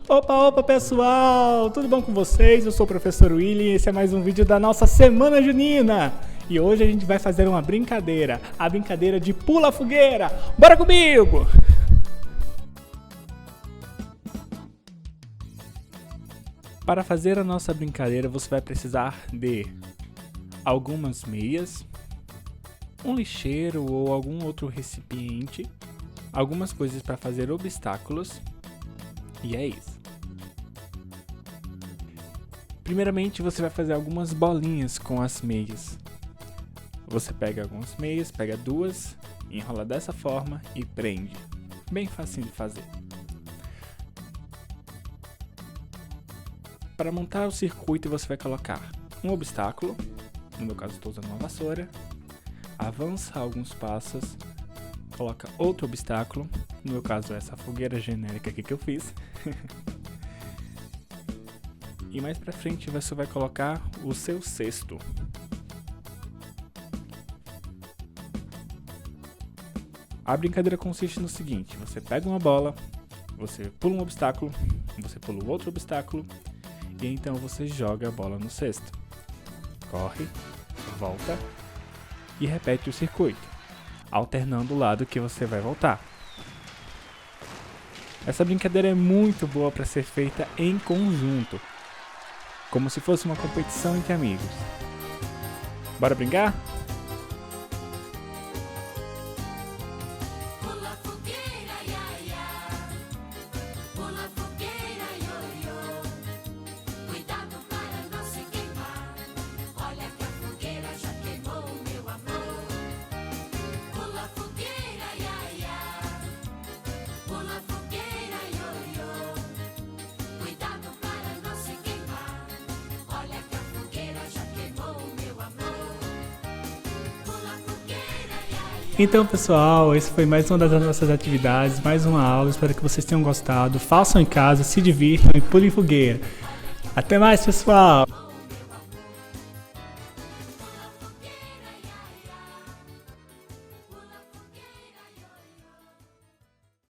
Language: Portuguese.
Opa pessoal, tudo bom com vocês? Eu sou o professor Willy e esse é mais um vídeo da nossa Semana Junina. E hoje a gente vai fazer uma brincadeira, a brincadeira de pula fogueira. Bora comigo! Para fazer a nossa brincadeira você vai precisar de algumas meias, um lixeiro ou algum outro recipiente, algumas coisas para fazer obstáculos e é isso. Primeiramente você vai fazer algumas bolinhas com as meias. Você pega algumas meias, pega duas, enrola dessa forma e prende. Bem facinho de fazer. Para montar o circuito você vai colocar um obstáculo, no meu caso estou usando uma vassoura, avança alguns passos, coloca outro obstáculo, no meu caso é essa fogueira genérica aqui que eu fiz, e mais pra frente você vai colocar o seu cesto. A brincadeira consiste no seguinte, você pega uma bola, você pula um obstáculo, você pula o outro obstáculo, e então você joga a bola no cesto. Corre, volta e repete o circuito, alternando o lado que você vai voltar. Essa brincadeira é muito boa para ser feita em conjunto, como se fosse uma competição entre amigos. Bora brincar? Então pessoal, esse foi mais uma das nossas atividades, mais uma aula, espero que vocês tenham gostado, façam em casa, se divirtam e pulem fogueira. Até mais pessoal!